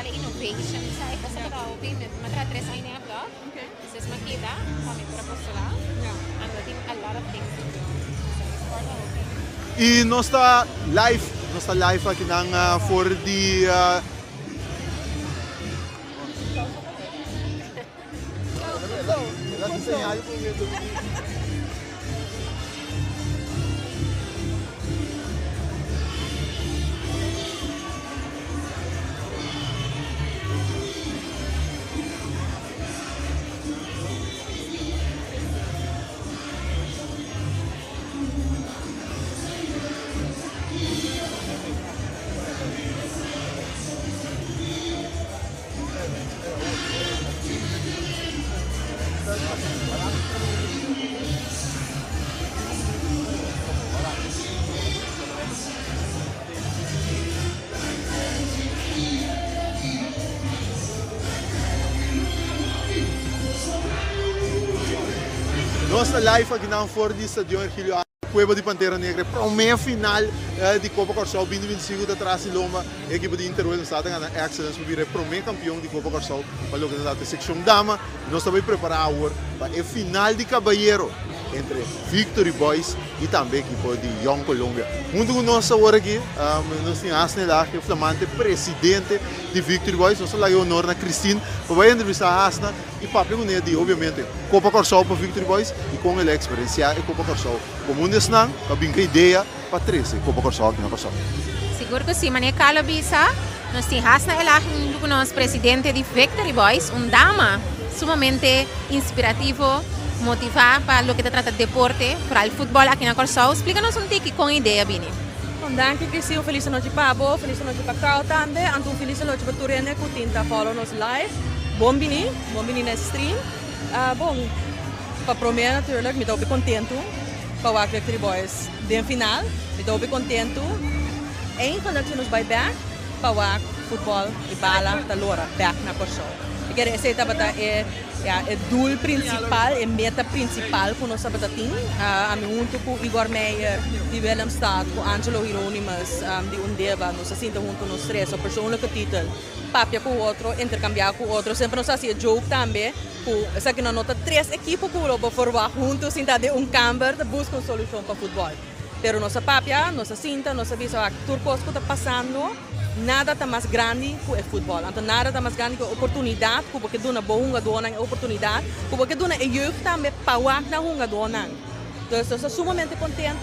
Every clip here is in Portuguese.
Innovation sa ito sa Karaoke, matra-tres ay na vlog. Okay. This is makita, kami para postula. Yeah. And I think a lot of things to do. So it's for Karaoke. E nós está live aqui na for the Nossa live aqui na for the Stadion Hercílio Cueva de Pantera Negra para a meia final de Copa Corsol 2025 da Traci Loma, a equipe de Interwell está na Excellence para o meio campeão de Copa Corsol para o que está a secção dama. Nós estamos preparados para a final de Caballero entre Victory Boys e também a equipe de Young Colômbia. Junto com nós agora aqui, nós temos Asna, que é o flamante presidente de Victory Boys. Nós temos o honor na Christine para entrevistar a Asna e para perguntar de, obviamente, Copa Corsol para Victory Boys e com a experiência em Copa Corsol. Como um desses não, a brinca ideia para 13 Copa Corsol aqui na Corsol. Seguro que sim, mas é calo bisa. Nós temos Asna junto com o nosso presidente de Victory Boys, dama sumamente inspirativo, motivar para o que se trata de deporte, para o futebol aqui na Corsol. Explica-nos tique com a ideia, Bini. Danke, Cristina. Feliz noite para Pabo, feliz noite para Carl também. Então, feliz noite para Turene, que tinta follow nos live. Bom na stream. Bom, para prometer, natuurlijk, me estou bem contento para o Victory Boys de final. Me estou bem contento. Quando nós vai back para o futebol e bala da Lora, back na Corsol. Eu quero dizer que o doel principal, a meta principal que nós temos, junto com Igor Meijer, de Willem Stad, com Angelo Hieronymus, de Undeva, nós sentimos junto nos três, o personal título, papia com o outro, intercambiar com o outro, sempre nós fazemos jogo também, essa que nós nota três equipes que vão formar juntos, de camper, de buscar uma solução para o futebol. Pero nossa papia, nossa cinta, nossa visão, tudo que está passando, nada está mais grande que o futebol. Então, nada está mais grande que a oportunidade, que dá uma boa oportunidade, que dá a jeugd também para o na hunga dona. Então, estou sumamente contente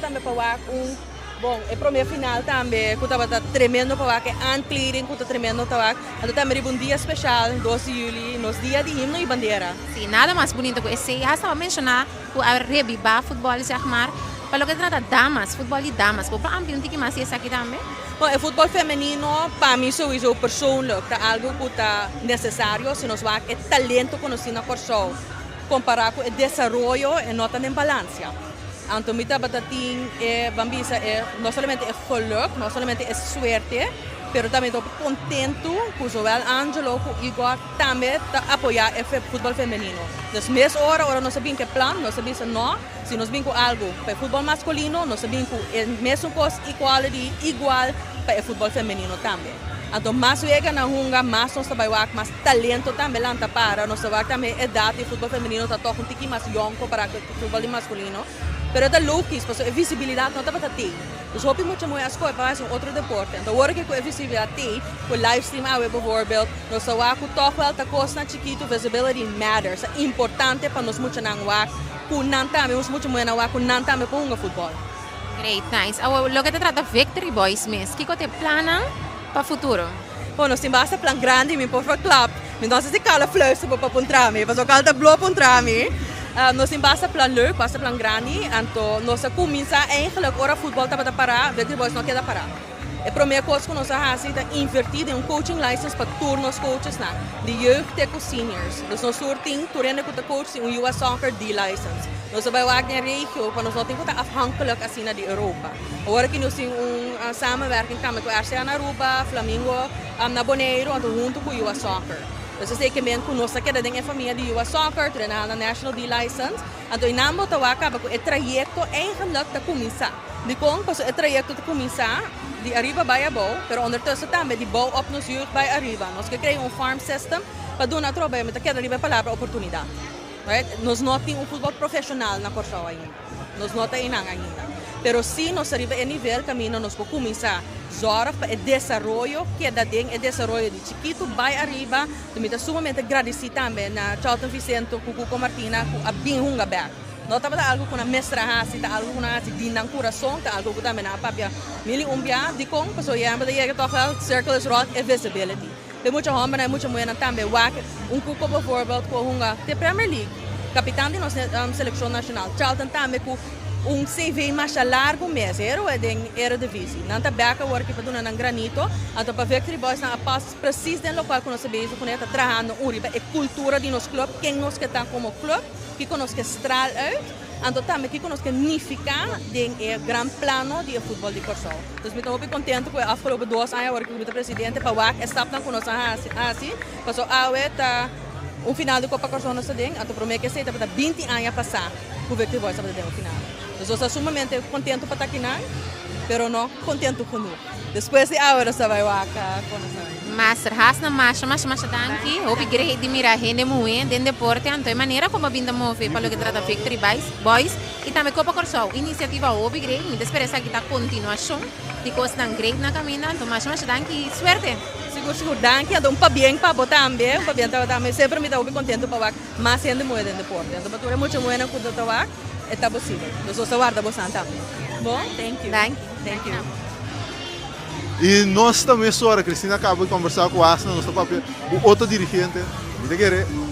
também para o bom, a primeira final também, que estava tremendo para o ankleding, que está tremendo para o então, também um dia especial, 12 de julho, nos dias de himno e bandeira. Sim, nada mais bonito que esse. Já estava mencionando que a reviva futebol, se chamar, para o que trata damas, futebol de damas, para ambiente que mais é aqui também. Bom, o futebol feminino, para mim, sowieso persoonlijk, é algo que está necessário se nós vamos o talento que nós temos na Corsol, comparado com o desenvolvimento e nota em balança. Então, muita batatin é bambisa é não somente é geluk, não somente é suerte, pero também estou contento com o Joel Angelo, com o Igor, também apoiar o futebol feminino. Então, mesmo hora nós sabemos que plano, nós sabemos que não, se nós vimos algo para o futebol masculino, nós sabemos que é mesmo coisa igual para o futebol feminino também. Então, mais chega na hunga, mais nós trabalhamos, mais talento também lá para, nós trabalhamos também idade do futebol feminino, está um pouquinho mais jovem comparado com o futebol masculino. Pero é louquíssimo, porque a visibilidade não está para ter. Dus hoop ik moet je mooi als kooi para um outro deporte. Então, hoor ik com a visibilidade, com livestream ao bijvoorbeeld, nós só toch wel te kosten chiquito, visibility matters. É importante para nós muito não wak, com nantame, nós muito muito não wak, com nantame para um futebol. Great, nice. Lo que te trata Victory Boys mes, que te plana para o futuro? Bom, nós temos um plano grande, meu povo club. Então, se cala fluis para puntrami, mas o calda blow puntrami. Nós temos um plano leuk, um plano grande. Então, nós começamos eigenlijk ora futebol para parar, Victory Boys não quer parar. A primeira coisa que nós fazemos é invertir em coaching license para turnos coaches de jeugd e seniors. Dus nós temos turnen com coach um US Soccer D-license. Nós vamos lá na região para nós não temos que estar afhankelijk assim na Europa. Agora que nós temos samenwerking com a RCA na Aruba, Flamengo na Bonaire, junto com o US Soccer. Dus dat is zeker com nós que é família de US Soccer, treinar na National D-license. Então, em ambos acaba com o trajeto eigenlijk te começar. De com o trajeto te começar de arriba bij bouw, pero ondertussen também de bouw op nos jeugd bij arriba. Nós que criamos farm system para dar trabalho, mas que arriba palavra oportunidade. Right? Nós não temos futebol profissional na Corsau ainda. Nós não temos ainda. Pero se nós arriba em nível caminho, nós podemos começar zorg para o desenvolvimento que da ding, o desenvolvimento de chiquito bij arriba. Também sumamente agradecido também na Charlton Vicente, Cuco Martina, a bem hungaberg. Não estava algo com a mestra hasi, tá algo na hasi dinang coração, tá algo que também na papia mili umbia, de com pessoa ia mas daí que toca circle is rock visibility. Tem muita homem, né, muita mulher também, wak cuco bijvoorbeeld com hunga de Premier League, capitão de nossa seleção nacional. Charlton também com CV mais largo mês, era divisão. Não tá beca work para dona nang granito, então para Victory Boys na pas preciso no local que nós sabemos que nós tá trabalhando uriba é cultura de nosso clube, quem nós que tá como clube. Que conosco estral uit, en também que conosco significa de gran plano de futebol de Corsau. Dus ik ben heel contente com afgelopen 2 anos waar ik met de presidente para waar stap dan conosco assim, paso awet final de Copa Corsau nós ding, então prometo que seja para 20 anos passar, o Victory Boys para o final. Dus eu sou sumamente contente para estar aqui, pero não contente conosco. Depois de agora você vai lá com Master hasna mas danki, hopi great de mira gente muito den deporte, então é maneira como vinda move para o que trata Victory Boys e também Copa Corsau, iniciativa hopi great, me esperança que tá continuação de coisas tão great na caminho, então mas danki, suerte. Seguro, danke, então para bem para botar também, sempre me dá hopi contente para mais gente muito den deporte, então para tudo muito bueno com o trabalho, é possível. Eu sou guarda bastante também. Bom, thank you. Thank you. E nós também, senhora Cristina, acaba de conversar com a Asna, nosso papel, o outro dirigente,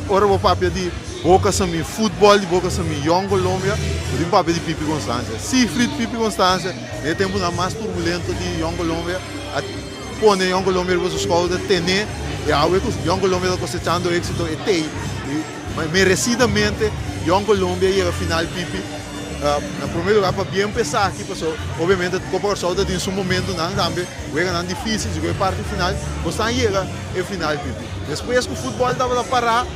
ora o papel de Boca Sami Futebol, de Boca Sami Young Colômbia, o papel de Pipi Constância. Siegfried Pipi Constância, é o tempo mais turbulento de Young Colômbia, pone Young Colômbia para os escolas de Tené, e a Young Colômbia está cosechando êxito, mas merecidamente, Young Colômbia e a final Pipi. Na primeiro lugar, para bem pensar aqui, pessoal, obviamente, a Copa Corsau tem um momento também, é difícil, jogar a parte final, mas chega a final, depois que o futebol estava a parar,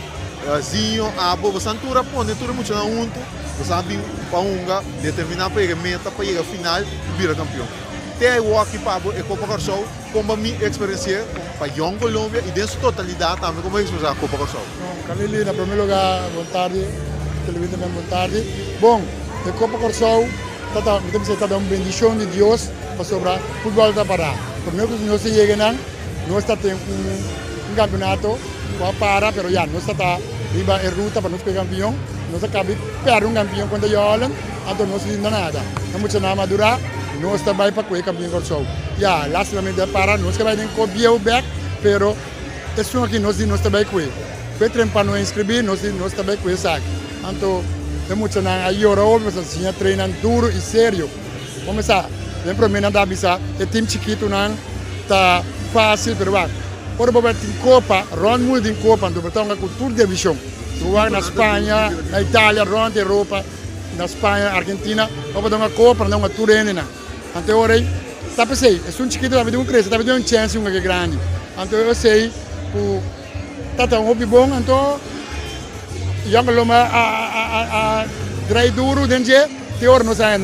Zinho, Abo, você não põe tudo muito junto, você sabe para unga, determinar para a meta, para a final, e virar campeão. Até eu aqui para a Copa Corsau, como a minha experiência, para Young Colômbia e dentro da totalidade também, como é que a Copa Corsau. Kalili, na primeiro lugar, boa tarde, televisão também, boa tarde. Bom, a Copa Corsau está uma bendição de Deus para sobre o futebol da Pará. Primeiro que nós chegamos, nós temos campeonato para, mas já nós estamos riba em ruta para nós ser campeão. Nós acabamos de perder campeão contra a Holanda, então nós não temos nada. Não temos nada a durar, nós estamos para ser campeão Corsau. Já, lastamente para nós acabamos de copiar o back, mas isso aqui nós estamos para ser. Foi tempo para nos inscrever, nós estamos para ser. Então, temos que agora mas assim treinando duro e sério. Vamos lá, lembra me nada bisa, o time chiquito não tá fácil, pero vai. Por exemplo, tem Copa, rond muito em Copa, do botão com tour de divisão. Tu vai na Espanha, na Itália, rond Europa, na Espanha, Argentina, o botão a Copa, não a tour ainda. Até agora, tá pensei, é um chiquito, tá vendo um crescer, tá vendo um chance, um que grande. Então eu sei, tá um hobby bom, então já que a drai duro dentro te ora não sai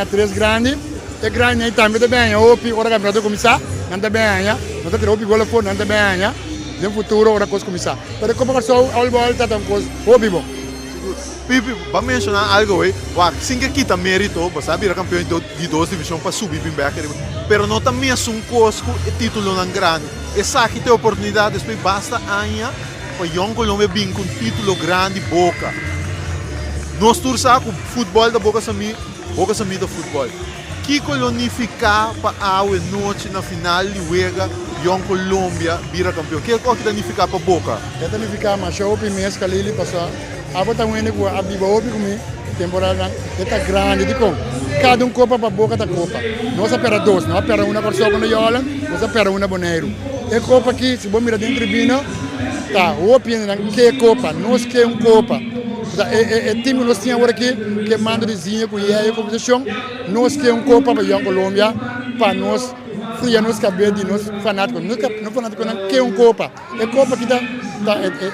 três grande, e grande nem também bem, o hobby ora campeonato começar, não tá bem, não tá ter hobby gol for, não tá bem, no futuro ora coisa começar. Para como que só all ball tá um coisa hobby bom. Pipi, vamos mencionar algo aí. Sim que quita mérito, você vira campeão de 2 divisões para subir bem back, pero não também é um cosco e título não grande. Essa aqui tem oportunidade, depois basta anha para Young Colômbia vir com título grande boca. Nós torçamos com futebol da boca sami do futebol. Que colonificar para a noite na final de Uega, Young Colômbia vira campeão. Que coisa danificar para boca? É danificar, mas eu opino mesmo que ali passou. A botar um ene com a biba opi comigo, temporada está grande, tipo, cada copa para boca da copa. Nós espera 2, não espera uma pessoa quando joga, nós espera uma boneiro. E copa aqui, se você mirar dentro do tribuna, tá, opi que copa, nós que copa. O time nós tínhamos agora aqui, que manda desenho com a competição, nós que copa para a Colômbia, para nós, fria nós cabeça, nós fanáticos, não fanáticos, não que copa. E copa aqui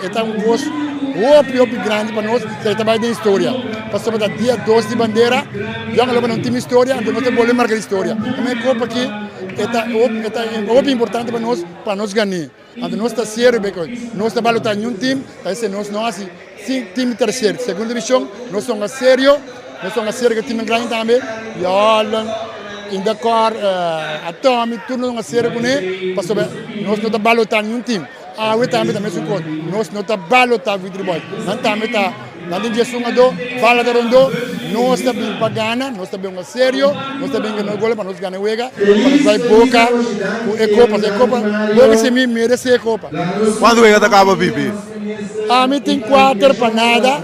está gosto. O grande para nós, que trabalha na história. Passou para dia 2 de bandeira, já não tem história, então nós temos que marcar a história. Também a Copa aqui é importante para nós ganhar. Então nós estamos sérios, nós estamos lutando em um time, nós não assim, time terceiro, segunda divisão, nós somos sérios, que o time grande também, Indacor, Atomic, tudo nós sérios com ele, nós não estamos lutando em um time. We também sou contra. Nós não estamos balotando o futebol. Nós também estamos gestando, valorando, nós estamos para ganhar, nós estamos sério, nós estamos ganhando gol para nós ganhar Uega, para nós vai boca, a Copa, logo se me merece a Copa. Quando Uega acaba, Pipi? A mim tem 4 para nada,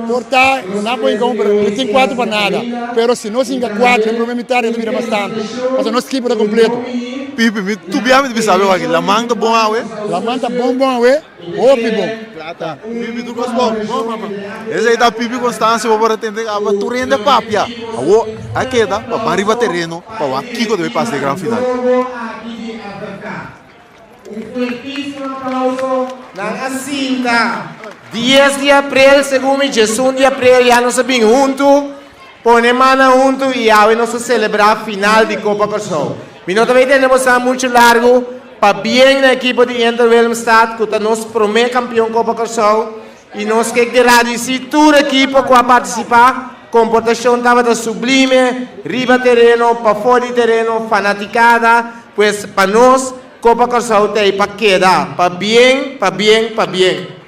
portar, não pode comprar, tem 4 para nada, pero se nós ainda 4, no primeiro metade, ele vira bastante, porque nosso equipe está completo. Pipi, tu me sabe aqui, la manta bom awe? La manta bom awe, opi bom. Plata. Pipi tu gosta bom, esse aí tá Pipi Constância para atender a turinha de papia. Awo, aqui tá, para arriba terreno, para aqui que deve passar de grande final. Na cinta, 10 de abril, segundo 1 de abril, já nós sabemos juntos, põe mano juntos e aí nós celebrar a final de Copa Corsol. Nós também temos muito largo para bem na equipe de Inter Willemstad, que é nosso primeiro campeão Copa Corsol. E nós queremos agradecer toda a equipe que vai participar. A comportação estava sublime, riba terreno, para fora de terreno, fanaticada. Pois para nós, Copa Corsol tem para quedar, para bem, para bem, para bem.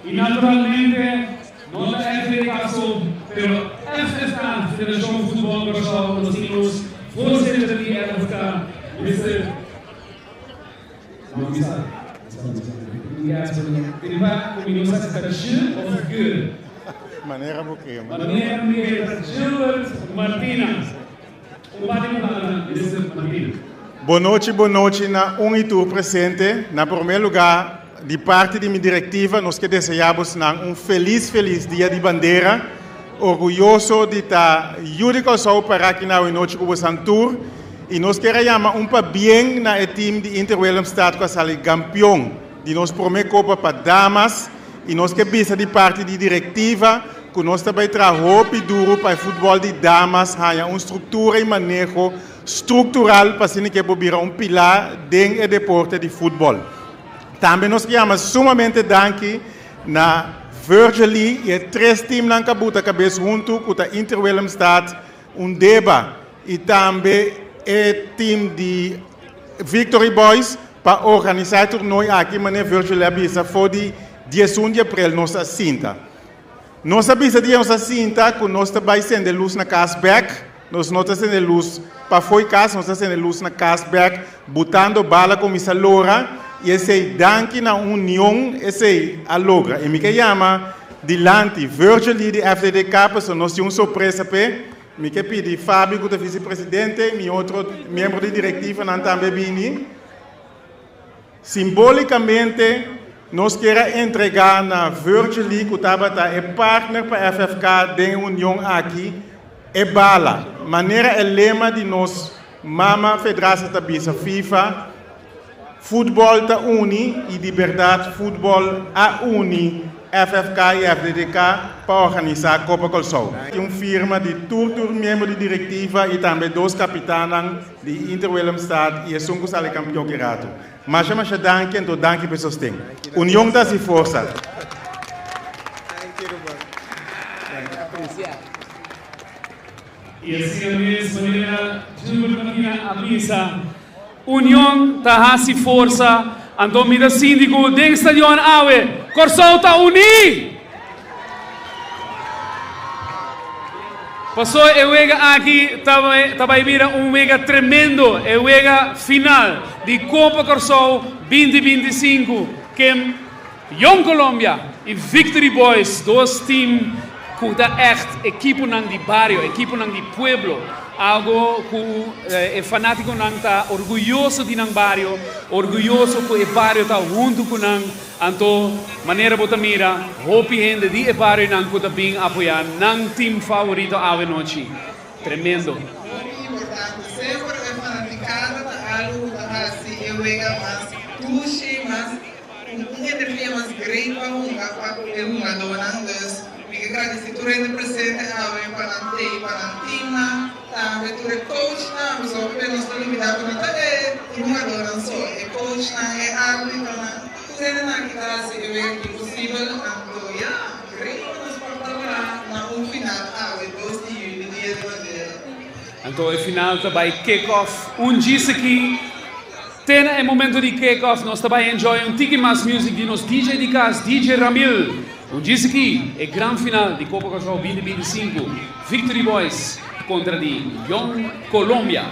Y naturalmente no la FA pero FFK, Federação de Futebol Corsol, nós temos voorzitter die FFK, Mr. Maneira boquinha. Martina. Boa noite na e tu presente. Na primeiro lugar, de parte de minha diretiva, nós que desejamos feliz dia de bandeira, orgulhoso de estar júdico só para aqui na noite com o Santur, e nós queremos chamar para bem na time de Inter Willemstad, que é campeão de nossa primeira Copa para damas, e nós queremos de parte de diretiva, que nós também trabalhamos duro para o futebol de damas, uma estrutura e manejo estrutural para que virar pilar dentro do deporte de futebol. Também nós queremos sumamente danke na Virgili e 3 times na cabeça junto com a Inter Willemstad, deba e também o time de Victory Boys para organizar o torneio aqui na Virgili Abisa for de 11 de abril, nossa cinta. Nós sabemos que nossa cinta, que nós também sendo luz na Casback, nós não estamos sendo luz para foi casa, nós estamos sendo luz na Casback, botando bala com essa Laura, e esse danke na união, esse a logra. E me que chama dilante, Virgili de FDDK, porque nós temos uma surpresa para me que pedi Fábio, que é vice-presidente, meu outro membro de diretiva, não também vini. Simbolicamente, nós queremos entregar na Virtually, que é partner para a FFK da União aqui, é bala. Maneira é lema de nós, Mama Federação da Bisa FIFA, futebol ta uni e liberdade, futebol a uni, FFK e FDDK para organizar a Copa Colsol. Tem firma de todos os membros de diretiva e também 2 capitanes de Inter-Willemstad e são os campeão que rato. Mas eu acho que então danke para vocês. União da se força. E assim a mesma maneira, a missa, União da se força, então mira síndico do Estado Aue, Corsol tá uni. Passou aqui, também mira mega tremendo, mega final de Copa Corsol 2025, que Young Colombia e Victory Boys, 2 times que da echt equipo nang di barrio, equipo nang di pueblo, algo que é fanático nang tá orgulhoso de nang barrio, orgulhoso que o barrio tá junto com nang, anto maneira bota mira, hopi gente de barrio nang que tá bem apoiar nang team favorito ave noite, tremendo. Sempre é fanaticada da algo da assim eu vega mais puxe mais energia mais grande para uma dona das que agradecer tu rende presente ave para antima também tu é coach na mas o que nós temos lidado com é uma dona só é coach na é árbitro na tu rende na que dá se é que possível anto ya grande nos portará na final ave 2 dias de maneira. Então, o final também kick-off. Disse aqui, tem é momento de kick-off, nós também enjoy Tiki Mas Music de nos DJ de casa, DJ Ramil. Disse aqui, é grande final de Copa Corsol 2025, Victory Boys contra de Young Colombia.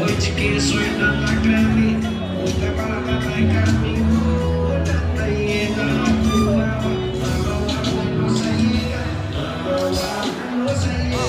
Hoje que suena la grande, otra para el camino, otra llega no se llega, no se llega.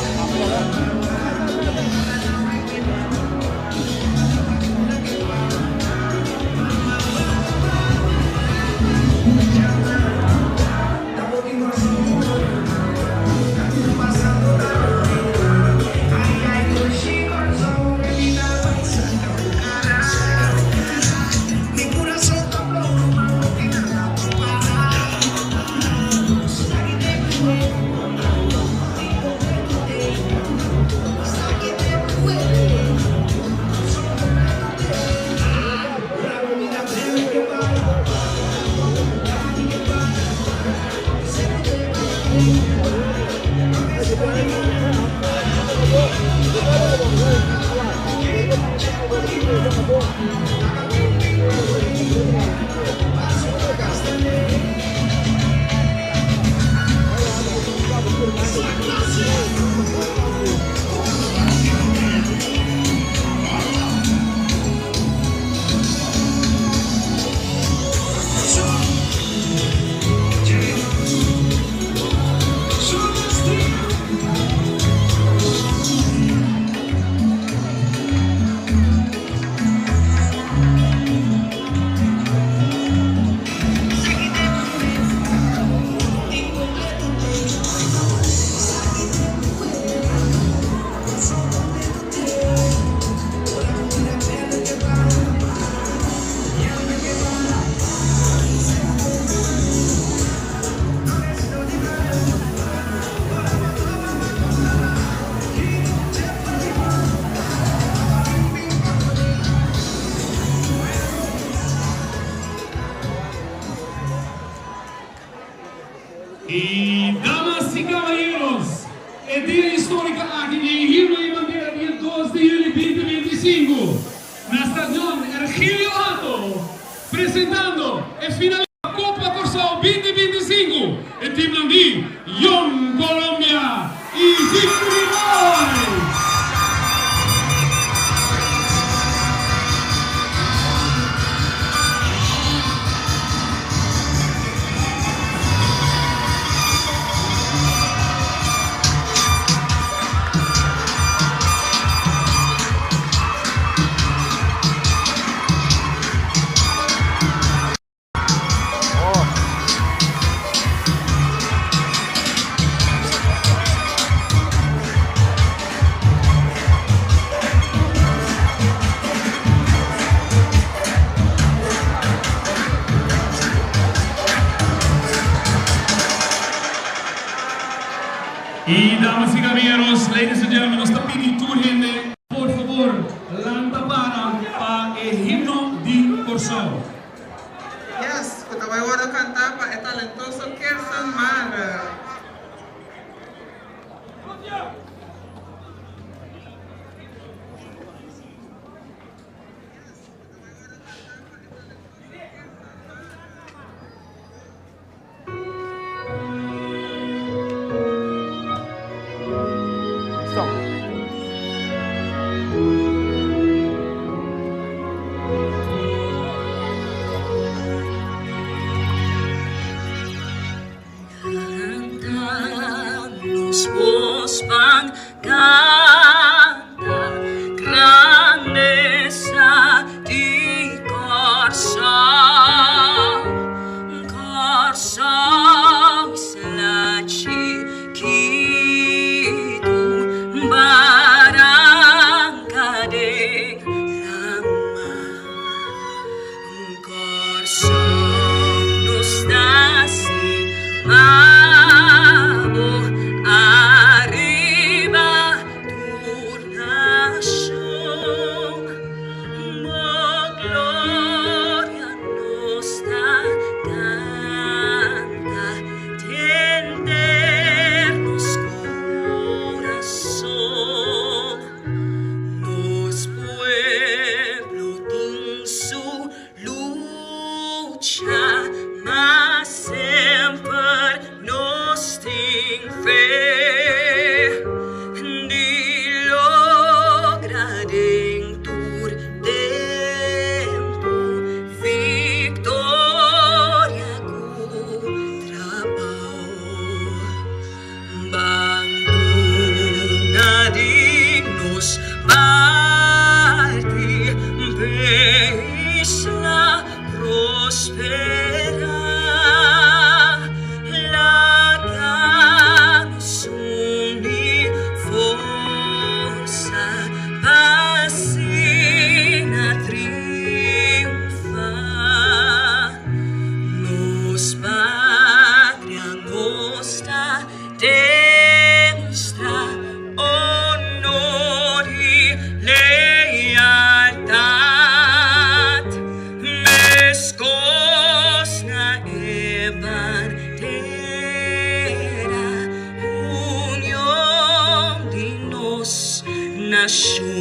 Y damas y caballeros, el día histórico aquí en Himno y Bandera, el 2 de julio 2025, en el estadio Hergilio Alto, presentando el final de la Copa Corsao 2025, el team Landí, Young Colombia y Victory Boys. Y damas y caballeros, ladies and gentlemen, nos está pidiendo gente, por favor, lanta para el himno de Corsao. Yes, que te voy a cantar para el talentoso Kirsten Mara. Vos van canta grandeza di Corsao, Corsao slaci kitu barangka de lama, Corsao nostasi arriba nação.